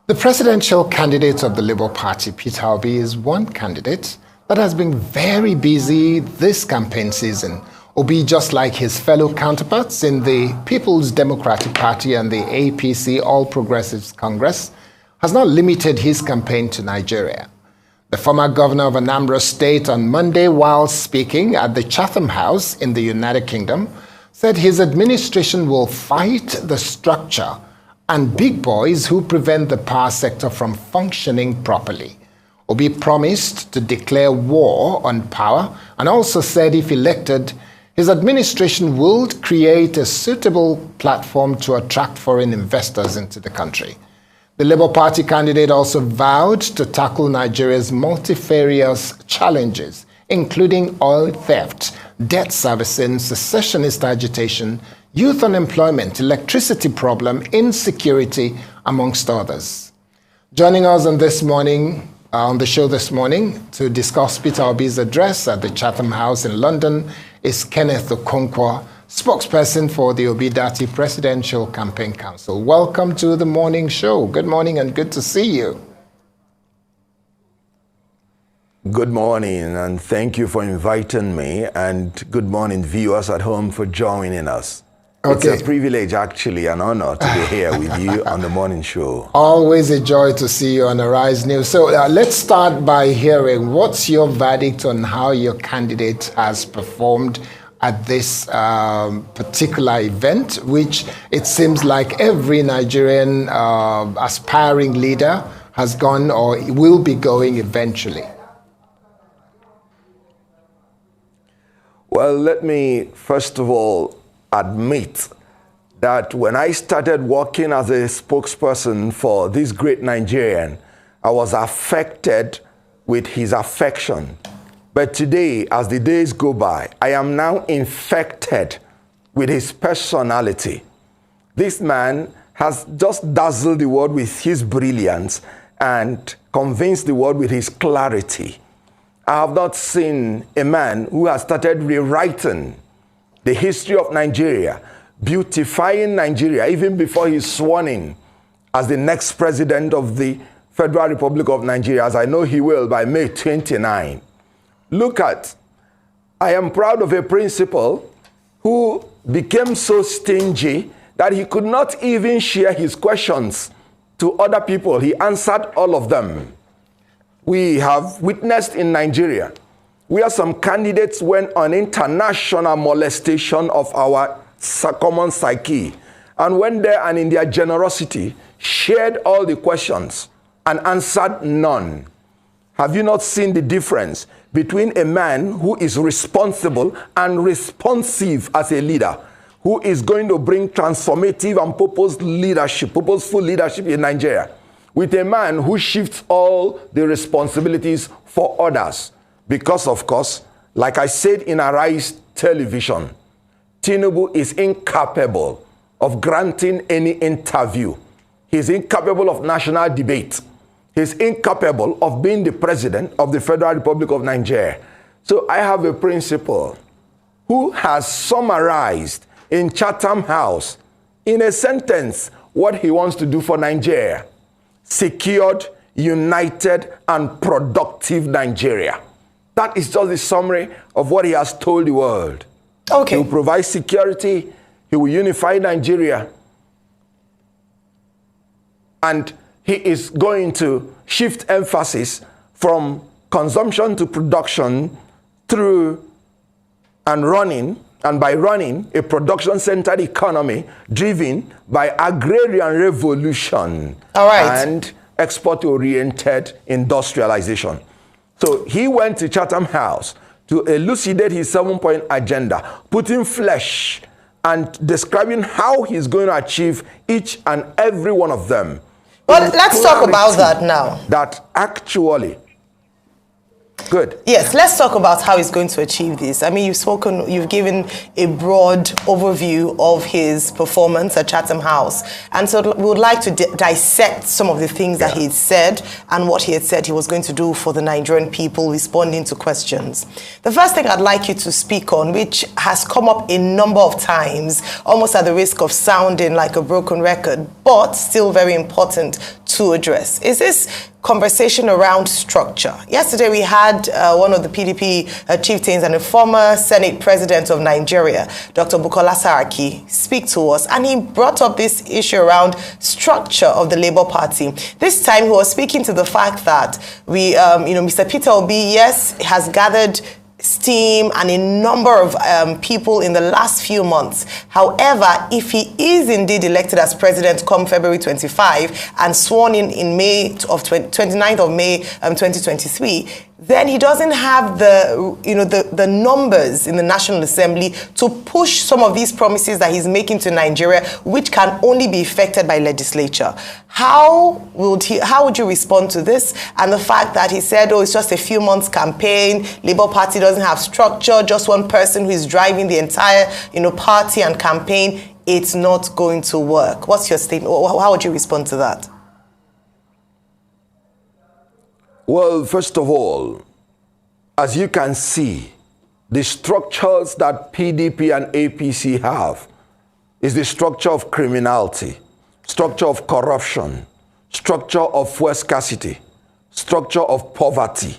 The presidential candidate of the Labour Party, Peter Obi, is one candidate that has been very busy this campaign season. Obi, just like his fellow counterparts in the People's Democratic Party and the APC, All Progressives Congress, has not limited his campaign to Nigeria. The former governor of Anambra State on Monday, while speaking at the Chatham House in the United Kingdom, said his administration will fight the structure and big boys who prevent the power sector from functioning properly. Obi promised to declare war on power and also said if elected, his administration will create a suitable platform to attract foreign investors into the country. The Labour Party candidate also vowed to tackle Nigeria's multifarious challenges, including oil theft, debt servicing, secessionist agitation, youth unemployment, electricity problem, insecurity, amongst others. Joining us on the show this morning to discuss Peter Obi's address at the Chatham House in London is Kenneth Okonkwo, spokesperson for the Obi-Dati Presidential Campaign Council. Welcome to the morning show. Good morning and good to see you. Good morning and thank you for inviting me, and good morning viewers at home for joining us. Okay. It's a privilege, actually, an honor to be here with you on the morning show. Always a joy to see you on Arise News. So let's start by hearing what's your verdict on how your candidate has performed at this particular event, which it seems like every Nigerian aspiring leader has gone or will be going eventually. Well, let me first of all admit that when I started working as a spokesperson for this great Nigerian, I was affected with his affection. But today, as the days go by, I am now infected with his personality. This man has just dazzled the world with his brilliance and convinced the world with his clarity. I have not seen a man who has started rewriting the history of Nigeria, beautifying Nigeria, even before he's sworn in as the next president of the Federal Republic of Nigeria, as I know he will by May 29. Look at, I am proud of a principal who became so stingy that he could not even share his questions to other people. He answered all of them. We have witnessed in Nigeria where some candidates went on international molestation of our common psyche and went there and in their generosity shared all the questions and answered none. Have you not seen the difference between a man who is responsible and responsive as a leader, who is going to bring transformative and purposeful leadership in Nigeria, with a man who shifts all the responsibilities for others? Because, of course, like I said in Arise Television, Tinubu is incapable of granting any interview. He's incapable of national debate. He's incapable of being the president of the Federal Republic of Nigeria. So I have a principal who has summarized in Chatham House in a sentence what he wants to do for Nigeria: secured, united, and productive Nigeria. That is just the summary of what he has told the world. Okay. He will provide security. He will unify Nigeria. And he is going to shift emphasis from consumption to production through and by running a production-centered economy driven by agrarian revolution. All right. And export-oriented industrialization. So he went to Chatham House to elucidate his 7-point agenda, putting flesh and describing how he's going to achieve each and every one of them. Well, let's talk about that now. That actually Good. Yes, let's talk about how he's going to achieve this. I mean, you've given a broad overview of his performance at Chatham House. And so we would like to dissect some of the things that he said and what he had said he was going to do for the Nigerian people, responding to questions. The first thing I'd like you to speak on, which has come up a number of times, almost at the risk of sounding like a broken record, but still very important to address, is this conversation around structure. Yesterday we had one of the PDP chieftains and a former Senate president of Nigeria, Dr. Bukola Saraki, speak to us, and he brought up this issue around structure of the Labour Party. This time he was speaking to the fact that Mr. Peter Obi, yes, has gathered steam and a number of people in the last few months. However, if he is indeed elected as president come February 25 and sworn in May of 29th of May 2023, then he doesn't have the numbers in the National Assembly to push some of these promises that he's making to Nigeria, which can only be effected by legislature. How would you respond to this? And the fact that he said, it's just a few months campaign, Labour Party doesn't have structure, just one person who is driving the entire party and campaign, it's not going to work. What's your statement? How would you respond to that? Well, first of all, as you can see, the structures that PDP and APC have is the structure of criminality, structure of corruption, structure of fuel scarcity, structure of poverty,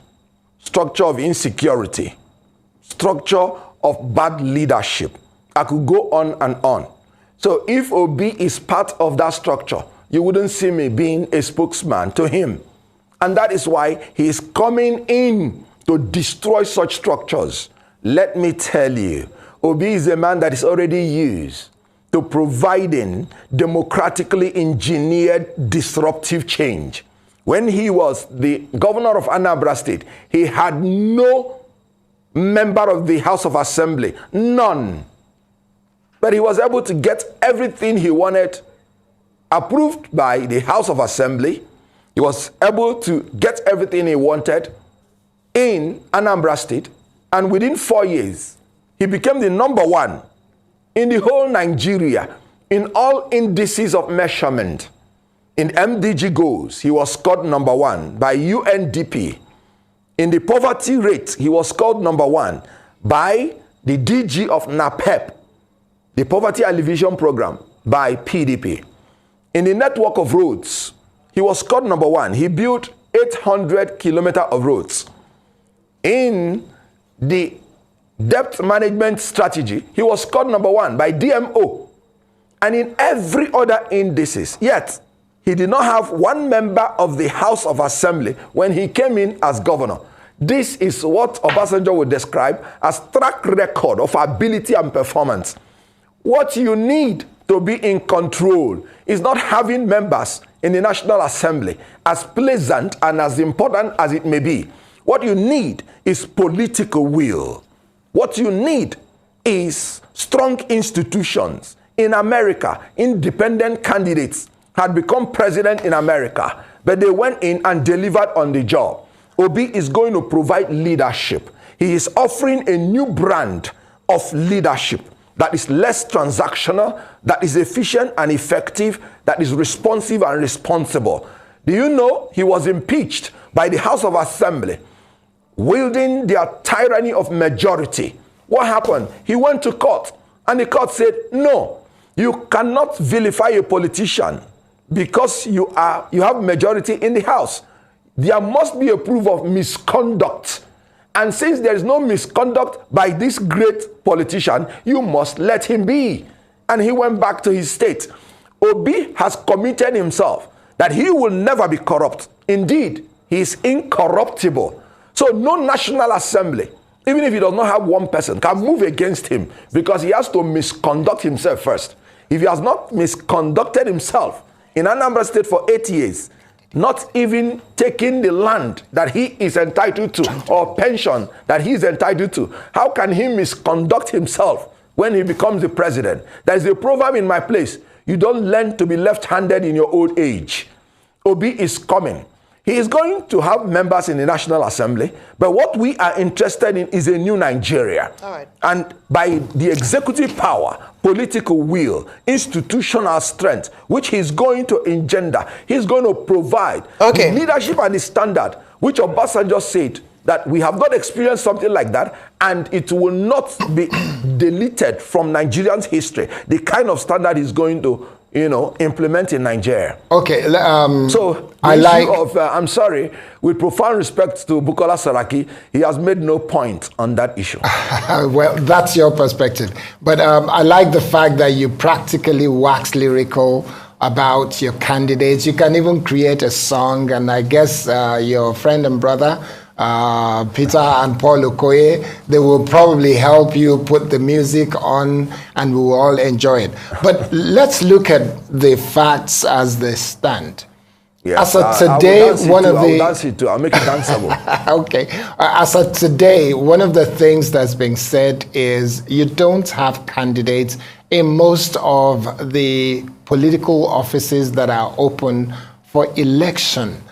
structure of insecurity, structure of bad leadership. I could go on and on. So if Obi is part of that structure, you wouldn't see me being a spokesman to him. And that is why he is coming in to destroy such structures. Let me tell you, Obi is a man that is already used to providing democratically engineered disruptive change. When he was the governor of Anambra State, he had no member of the House of Assembly, none. But he was able to get everything he wanted approved by the House of Assembly. He was able to get everything he wanted in Anambra State, and within 4 years, he became the #1 in the whole Nigeria in all indices of measurement. In MDG goals, he was scored #1 by UNDP. In the poverty rate, he was scored #1 by the DG of NAPEP, the Poverty Alleviation Program, by PDP. In the network of roads, he was scored #1. He built 800 kilometers of roads. In the debt management strategy, he was scored #1 by DMO. And in every other indices. Yet, he did not have one member of the House of Assembly when he came in as governor. This is what Obasanjo would describe as track record of ability and performance. What you need to be in control is not having members in the National Assembly, as pleasant and as important as it may be. What you need is political will. What you need is strong institutions. In America, independent candidates had become president in America, but they went in and delivered on the job. Obi is going to provide leadership. He is offering a new brand of leadership that is less transactional, that is efficient and effective, that is responsive and responsible. Do you know he was impeached by the House of Assembly, wielding their tyranny of majority? What happened? He went to court, and the court said, no, you cannot vilify a politician because you have majority in the House. There must be a proof of misconduct. And since there is no misconduct by this great politician, you must let him be. And he went back to his state. Obi has committed himself that he will never be corrupt. Indeed, he is incorruptible. So no National Assembly, even if he does not have one person, can move against him because he has to misconduct himself first. If he has not misconducted himself in Anambra State for 8 years, not even taking the land that he is entitled to or pension that he is entitled to, how can he misconduct himself when he becomes the president? There is a proverb in my place: you don't learn to be left-handed in your old age. Obi is coming. He is going to have members in the National Assembly, but what we are interested in is a new Nigeria. All right. And by the executive power, political will, institutional strength, which he's going to engender, he's going to provide the leadership and the standard, which Obasanjo said that we have not experienced something like that, and it will not be deleted from Nigerians' history. The kind of standard he's going to implement in Nigeria. Okay. So, I'm sorry, with profound respect to Bukola Saraki, he has made no point on that issue. Well, that's your perspective. But I like the fact that you practically wax lyrical about your candidates. You can even create a song, and I guess your friend and brother, Peter and Paul Okoye, they will probably help you put the music on and we will all enjoy it. But let's look at the facts as they stand. Yes, as of today, I'll dance it too. I'll make it danceable. Okay. As of today, one of the things that's being said is you don't have candidates in most of the political offices that are open for election.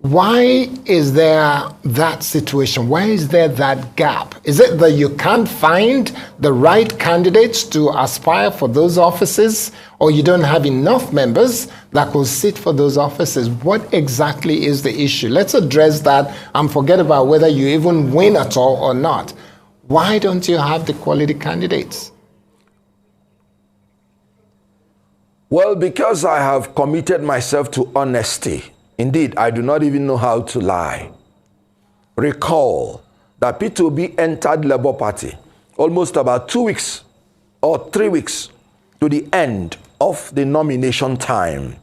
Why is there that situation? Why is there that gap? Is it that you can't find the right candidates to aspire for those offices, or you don't have enough members that will sit for those offices? What exactly is the issue? Let's address that and forget about whether you even win at all or not. Why don't you have the quality candidates? Well, because I have committed myself to honesty. Indeed, I do not even know how to lie. Recall that P2B entered Labour Party almost about 2 weeks or 3 weeks to the end of the nomination time,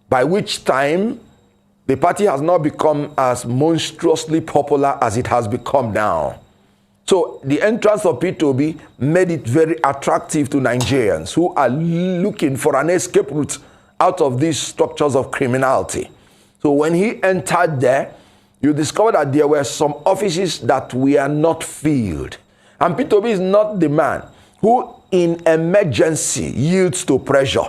by which time the party has not become as monstrously popular as it has become now. So the entrance of P2B made it very attractive to Nigerians who are looking for an escape route out of these structures of criminality. So when he entered there, you discover that there were some offices that were not filled. And P2B is not the man who in emergency yields to pressure.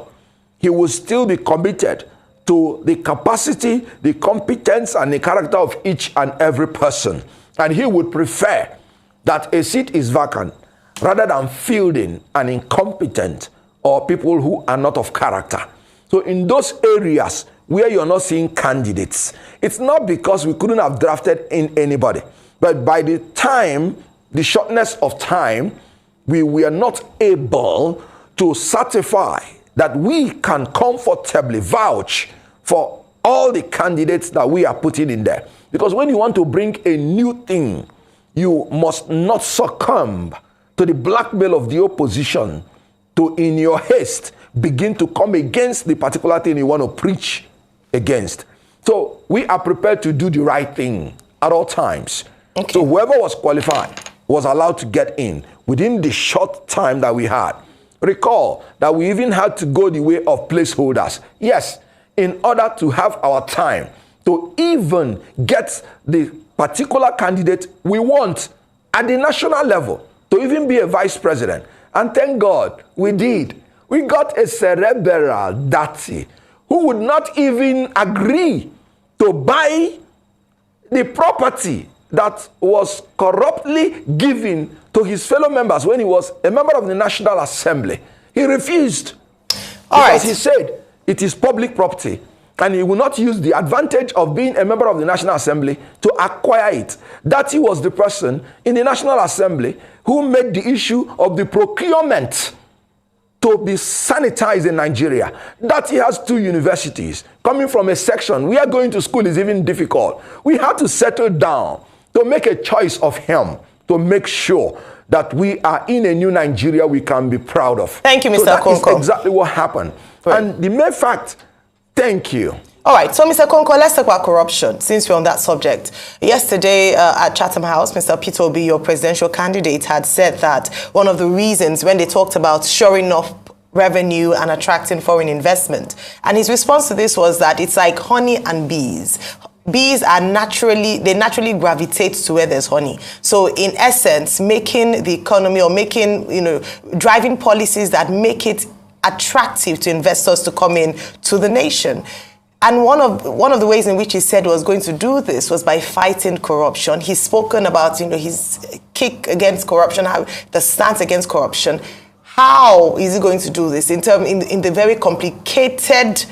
He will still be committed to the capacity, the competence, and the character of each and every person. And he would prefer that a seat is vacant rather than fielding an incompetent or people who are not of character. So in those areas where you're not seeing candidates, it's not because we couldn't have drafted in anybody, but by the time, the shortness of time, we were not able to certify that we can comfortably vouch for all the candidates that we are putting in there. Because when you want to bring a new thing, you must not succumb to the blackmail of the opposition to, in your haste, begin to come against the particular thing you want to preach against. So we are prepared to do the right thing at all times. Okay. So whoever was qualified was allowed to get in within the short time that we had. Recall that we even had to go the way of placeholders. Yes, in order to have our time to even get the particular candidate we want at the national level to even be a vice president. And thank God we did. We got a cerebral dirty who would not even agree to buy the property that was corruptly given to his fellow members when he was a member of the National Assembly. He refused. Because he said it is public property and he will not use the advantage of being a member of the National Assembly to acquire it. That he was the person in the National Assembly who made the issue of the procurement to be sanitized in Nigeria. That he has 2 universities. Coming from a section where going to school is even difficult. We had to settle down to make a choice of him to make sure that we are in a new Nigeria we can be proud of. Thank you, Mr. So that Okonkwo. is exactly what happened. Right. And the main fact, thank you. All right, so Mr. Okonkwo, let's talk about corruption, since we're on that subject. Yesterday at Chatham House, Mr. P2B, your presidential candidate, had said that one of the reasons when they talked about shoring up revenue and attracting foreign investment, and his response to this was that it's like honey and bees. Bees are naturally gravitate to where there's honey. So in essence, making the economy or driving policies that make it attractive to investors to come in to the nation. And one of the ways in which he said he was going to do this was by fighting corruption. He's spoken about, his kick against corruption, the stance against corruption. How is he going to do this in the very complicated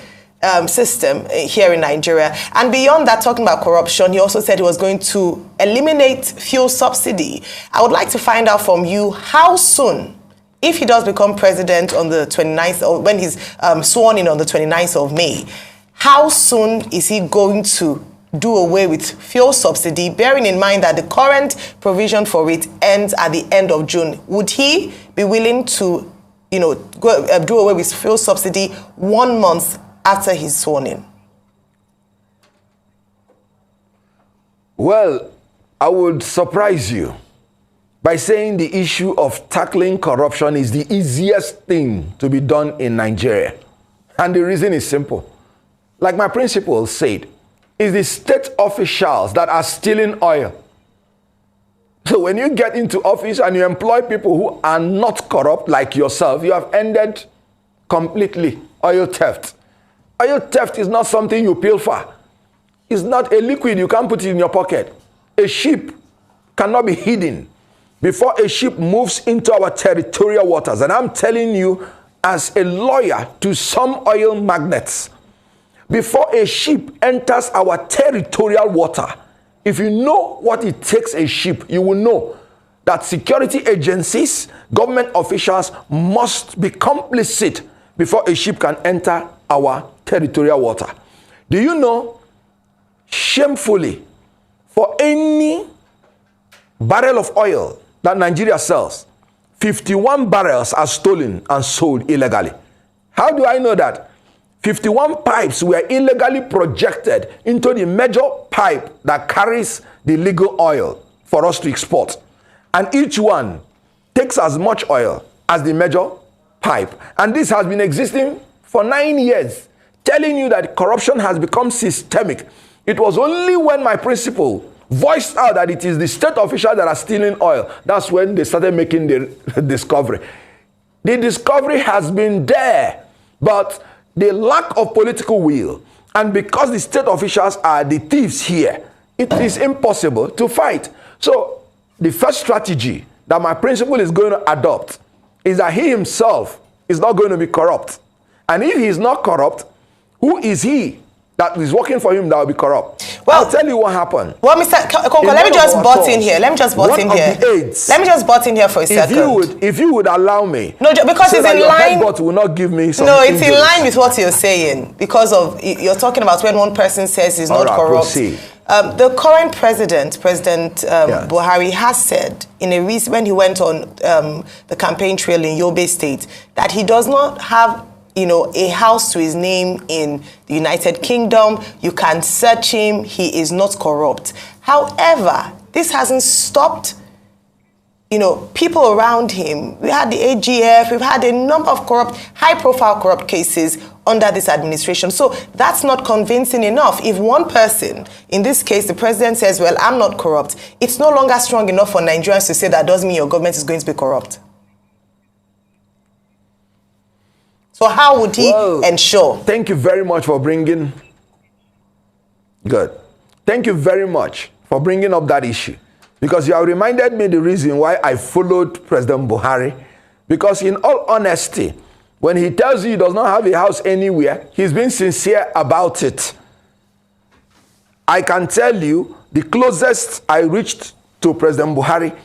system here in Nigeria? And beyond that, talking about corruption, he also said he was going to eliminate fuel subsidy. I would like to find out from you, how soon, if he does become president on the 29th, or when he's sworn in on the 29th of May, how soon is he going to do away with fuel subsidy, bearing in mind that the current provision for it ends at the end of June? Would he be willing to, do away with fuel subsidy 1 month after he's sworn in? Well, I would surprise you by saying the issue of tackling corruption is the easiest thing to be done in Nigeria. And the reason is simple. Like my principal said, it's the state officials that are stealing oil. So when you get into office and you employ people who are not corrupt like yourself, you have ended completely oil theft. Oil theft is not something you pilfer. It's not a liquid you can't put it in your pocket. A ship cannot be hidden before a ship moves into our territorial waters. And I'm telling you, as a lawyer to some oil magnates, before a ship enters our territorial water, if you know what it takes a ship, you will know that security agencies, government officials must be complicit before a ship can enter our territorial water. Do you know, shamefully, for any barrel of oil that Nigeria sells, 51 barrels are stolen and sold illegally. How do I know that? 51 pipes were illegally projected into the major pipe that carries the legal oil for us to export. And each one takes as much oil as the major pipe. And this has been existing for 9 years, telling you that corruption has become systemic. It was only when my principal voiced out that it is the state officials that are stealing oil, that's when they started making the discovery. The discovery has been there, but the lack of political will, and because the state officials are the thieves here, it is impossible to fight. So the first strategy that my principal is going to adopt is that he himself is not going to be corrupt. And if he is not corrupt, who is he that is working for him that will be corrupt? Well, I'll tell you what happened. Well, Mr. Okonkwo, let me just butt in here. Let me just butt in here. Let me just butt in here for a second. If you would allow me. No, because it's in line. But will not give me some. No, it's in line with what you're saying, because of you're talking about when one person says he's not corrupt. The current president, Buhari, has said in a recent, when he went on the campaign trail in Yobe State, that he does not have a house to his name in the United Kingdom. You can search him. He is not corrupt. However, this hasn't stopped, people around him. We had the AGF. We've had a number of high-profile corrupt cases under this administration. So that's not convincing enough. If one person, in this case, the president says, well, I'm not corrupt, it's no longer strong enough for Nigerians to say that doesn't mean your government is going to be corrupt. So how would he ensure? Thank you very much for bringing... Good. Thank you very much for bringing up that issue. Because you have reminded me the reason why I followed President Buhari. Because in all honesty, when he tells you he does not have a house anywhere, he's been sincere about it. I can tell you, the closest I reached to President Buhari,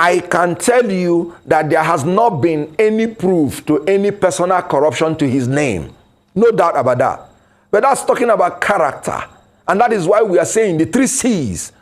I can tell you that there has not been any proof to any personal corruption to his name. No doubt about that. But that's talking about character. And that is why we are saying the 3 C's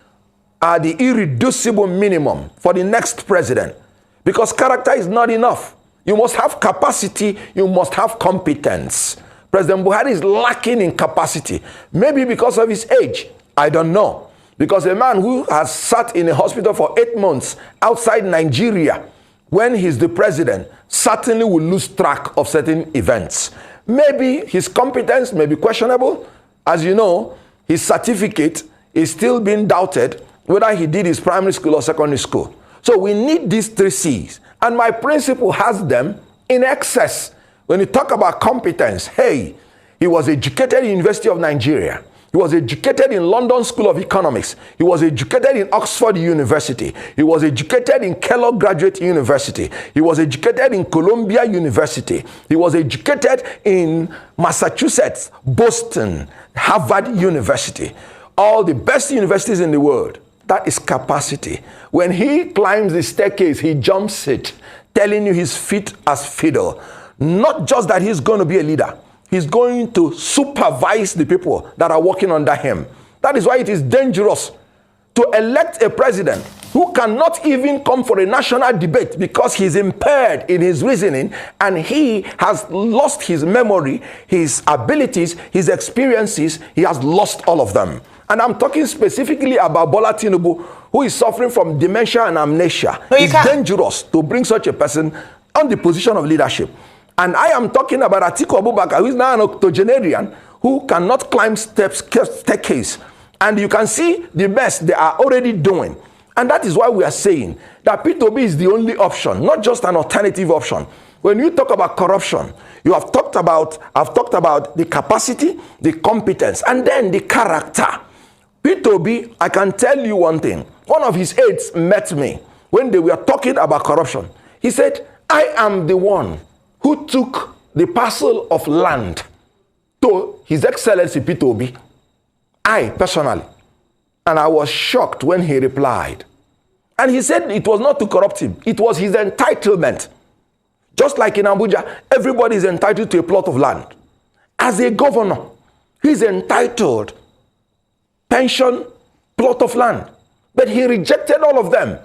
are the irreducible minimum for the next president. Because character is not enough. You must have capacity. You must have competence. President Buhari is lacking in capacity. Maybe because of his age. I don't know. Because a man who has sat in a hospital for 8 months outside Nigeria, when he's the president, certainly will lose track of certain events. Maybe his competence may be questionable. As you know, his certificate is still being doubted, whether he did his primary school or secondary school. So we need these 3 C's. And my principal has them in excess. When you talk about competence, hey, He was educated in University of Nigeria. He was educated in London School of Economics. He was educated in Oxford University. He was educated in Kellogg Graduate University. He was educated in Columbia University. He was educated in Massachusetts, Boston, Harvard University. All the best universities in the world. That is capacity. When he climbs the staircase, he jumps it, telling you his feet as fiddle. Not just that he's going to be a leader. He's going to supervise the people that are working under him. That is why it is dangerous to elect a president who cannot even come for a national debate because he's impaired in his reasoning and he has lost his memory, his abilities, his experiences. He has lost all of them. And I'm talking specifically about Bola Tinubu, who is suffering from dementia and amnesia. It's dangerous to bring such a person on the position of leadership. And I am talking about Atiku Abubakar, who is now an octogenarian, who cannot climb staircase. And you can see the best they are already doing. And that is why we are saying that P2B is the only option, not just an alternative option. When you talk about corruption, I've talked about the capacity, the competence, and then the character. P2B, I can tell you one thing. One of his aides met me when they were talking about corruption. He said, I am the one who took the parcel of land to His Excellency P2B. I personally. And I was shocked when he replied. And he said it was not to corrupt him. It was his entitlement. Just like in Abuja, everybody is entitled to a plot of land. As a governor, he's entitled pension, plot of land. But he rejected all of them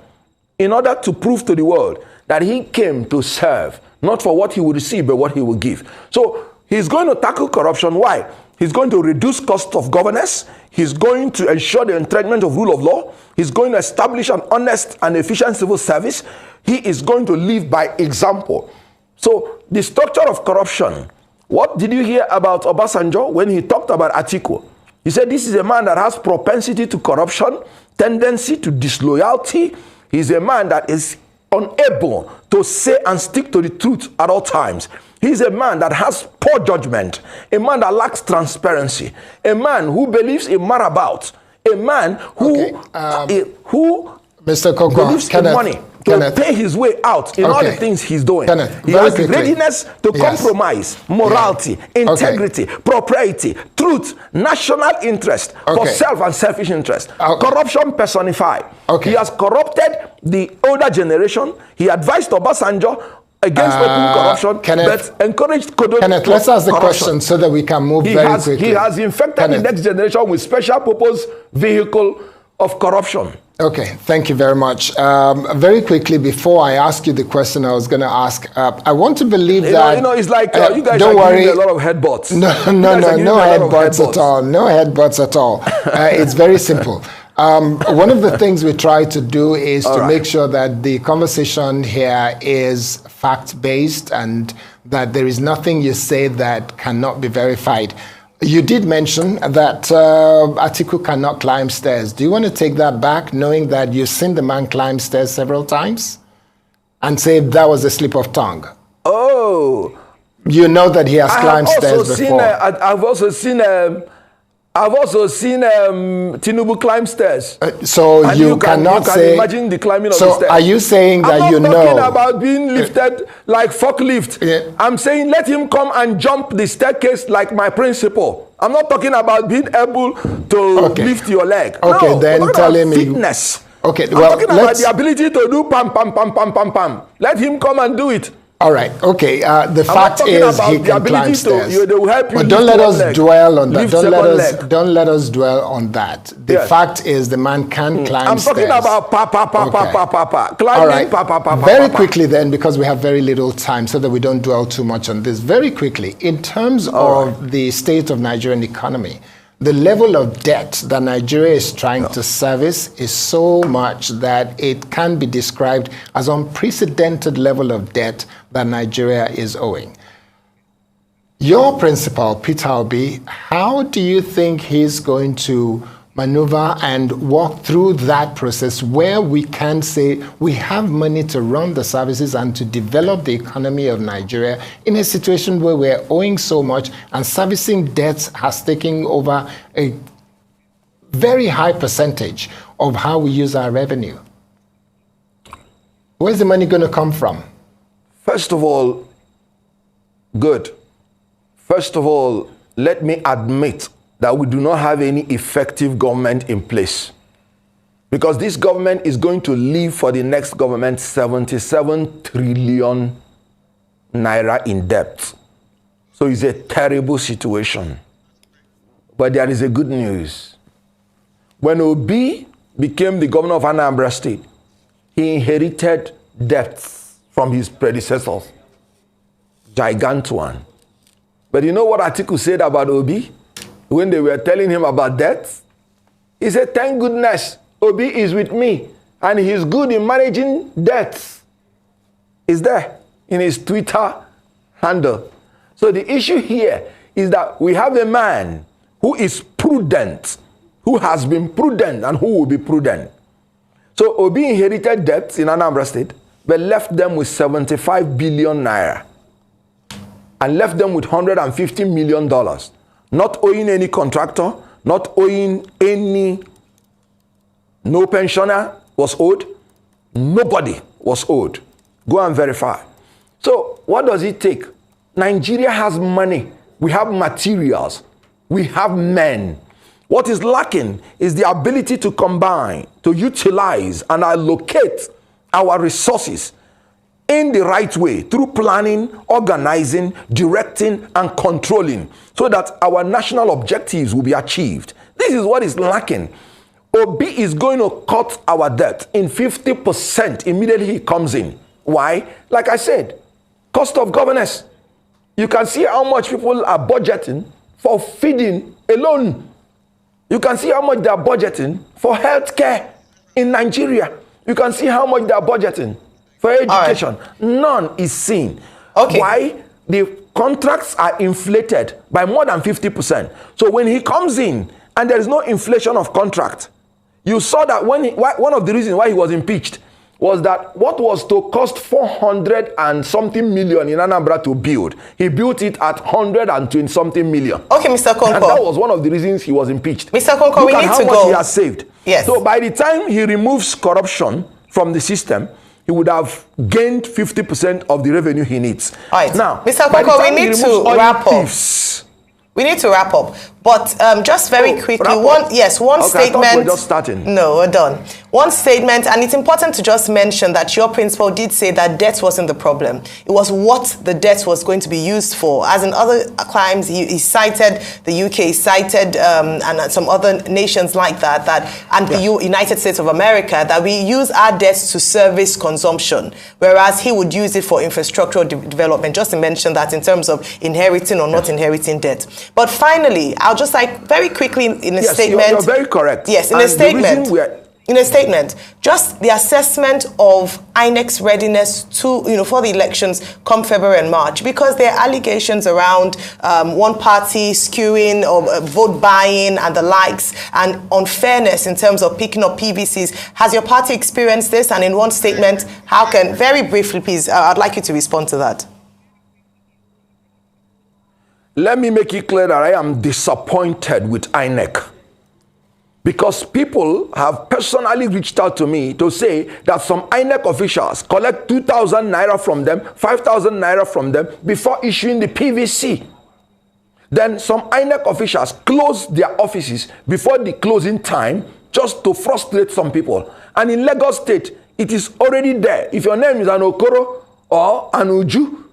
in order to prove to the world that he came to serve, not for what he will receive, but what he will give. So he's going to tackle corruption. Why? He's going to reduce cost of governance. He's going to ensure the entrenchment of rule of law. He's going to establish an honest and efficient civil service. He is going to live by example. So the structure of corruption, what did you hear about Obasanjo when he talked about Atiku? He said this is a man that has propensity to corruption, tendency to disloyalty. He's a man that is unable to say and stick to the truth at all times. He's a man that has poor judgment, a man that lacks transparency, a man who believes in marabout, a man who Mr. Okonkwo, believes in money to pay his way out in all the things he's doing. He has the readiness to compromise morality, integrity, propriety, truth, national interest for self and selfish interest. Corruption personified. He has corrupted the older generation. He advised Obasanjo against open corruption, but encouraged Kenneth, let's ask the question so that we can move very quickly. He has infected the next generation with special purpose vehicle of corruption. Okay, thank you very much. Very quickly, before I ask you the question I was going to ask, I want to believe that... it's like you guys don't are worry. giving me a lot of headbutts. No headbutts at all. No headbutts at all. It's very simple. One of the things we try to do is to make sure that the conversation here is fact-based and that there is nothing you say that cannot be verified. You did mention that Atiku cannot climb stairs. Do you want to take that back, knowing that you've seen the man climb stairs several times, and say that was a slip of tongue? Oh. You know that he has climbed stairs before. I've also seen Tinubu climb stairs. So and you cannot say... imagine the climbing of the So stairs. are you saying that you know... I'm not talking about being lifted like forklift. Yeah. I'm saying let him come and jump the staircase like my principal. I'm not talking about being able to lift your leg. Okay, no, then tell him... fitness. Okay, I'm talking about the ability to do pam, pam, pam, pam, pam, pam. Let him come and do it. All right. Okay. The fact is he can climb stairs. They will help you. But don't let us dwell on that. Don't let us dwell on that. The fact is the man can climb stairs. I'm talking about climbing, All right. Very quickly then, because we have very little time, so that we don't dwell too much on this. Very quickly, in terms of the state of Nigerian economy, the level of debt that Nigeria is trying to service is so much that it can be described as unprecedented level of debt that Nigeria is owing. Your principal, Peter Obi, how do you think he's going to maneuver and walk through that process where we can say we have money to run the services and to develop the economy of Nigeria in a situation where we're owing so much and servicing debts has taken over a very high percentage of how we use our revenue? Where's the money going to come from? First of all, good. First of all, let me admit that we do not have any effective government in place. Because this government is going to leave for the next government 77 trillion naira in debt. So it's a terrible situation. But there is a good news. When Obi became the governor of Anambra State, he inherited debts from his predecessors. Gigantuan. But you know what Atiku said about Obi? When they were telling him about debts, he said, thank goodness Obi is with me and he's good in managing debts. Is there in his Twitter handle. So the issue here is that we have a man who is prudent, who has been prudent and who will be prudent. So Obi inherited debts in Anambra State, but left them with 75 billion naira and left them with $150 million. Not owing any contractor, not owing any, no pensioner was owed, nobody was owed. Go and verify. So what does it take? Nigeria has money, we have materials, we have men. What is lacking is the ability to combine, to utilize and allocate our resources in the right way through planning, organizing, directing, and controlling so that our national objectives will be achieved. This is what is lacking. Obi is going to cut our debt in 50% immediately he comes in. Why? Like I said, cost of governance. You can see how much people are budgeting for feeding alone. You can see how much they are budgeting for healthcare in Nigeria. You can see how much they are budgeting for education. Right. None is seen. Okay. Why? The contracts are inflated by more than 50%. So when he comes in and there is no inflation of contract, you saw that one of the reasons why he was impeached was that what was to cost 400 and something million in Anambra to build, he built it at 120 something million. Okay, Mr. Okonkwo. And that was one of the reasons he was impeached. Mr. Okonkwo, we need to go. Look at how much he has saved. Yes. So by the time he removes corruption from the system, he would have gained 50% of the revenue he needs. All right. Now, Mr. Okonkwo, we need to wrap up. We need to wrap up. But just very quickly, one statement. I thought we're just starting. No, we're done. One statement, and it's important to just mention that your principal did say that debt wasn't the problem. It was what the debt was going to be used for. As in other crimes, he cited the UK, he cited and some other nations like that, and the United States of America, that we use our debts to service consumption, whereas he would use it for infrastructural development. Just to mention that in terms of inheriting or not inheriting debt. But finally, I'll just like very quickly in a statement. You're very correct. Yes, in a statement. In a statement, just the assessment of INEC's readiness to, for the elections come February and March, because there are allegations around one party skewing or vote buying and the likes, and unfairness in terms of picking up PVCs. Has your party experienced this? And in one statement, how can, very briefly, please, I'd like you to respond to that. Let me make it clear that I am disappointed with INEC, because people have personally reached out to me to say that some INEC officials collect 2,000 naira from them, 5,000 naira from them before issuing the PVC. Then some INEC officials close their offices before the closing time just to frustrate some people. And in Lagos State, it is already there. If your name is an Okoro or an Uju,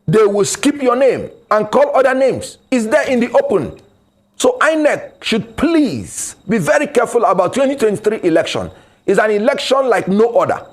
they will skip your name and call other names. It's there in the open. So INEC should please be very careful about 2023 election. It's an election like no other.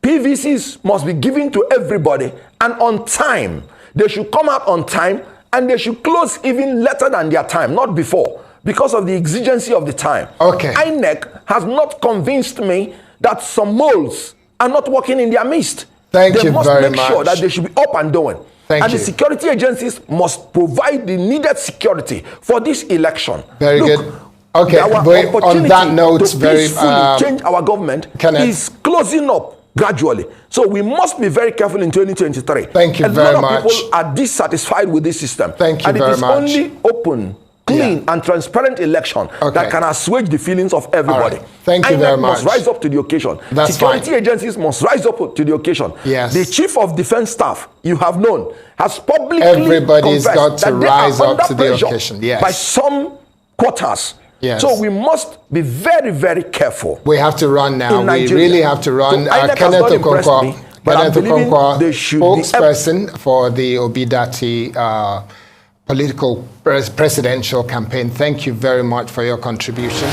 PVCs must be given to everybody and on time. They should come out on time and they should close even later than their time, not before, because of the exigency of the time. Okay. INEC has not convinced me that some moles are not working in their midst. They must make sure that they should be up and doing. And the security agencies must provide the needed security for this election. Very good. Okay, our but on opportunity that note, to very peacefully change our government Kenneth, is closing up gradually. So we must be very careful in 2023. Thank you very much. A lot of people are dissatisfied with this system. Thank you very much. And it is only open, clean, and transparent election that can assuage the feelings of everybody. Right. Thank you very much. must rise up to the occasion. That's Security fine. agencies must rise up to the occasion. Yes. The Chief of Defense Staff, you have known, has publicly Everybody's confessed got to that rise they are up to under the pressure occasion. Yes. by some quarters. Yes. So we must be very, very careful. We have to run now. We really have to run. So INEC Kenneth has not impressed Okonkwo, me, but I'm believing they should be spokesperson for the Obidati political presidential campaign. Thank you very much for your contribution.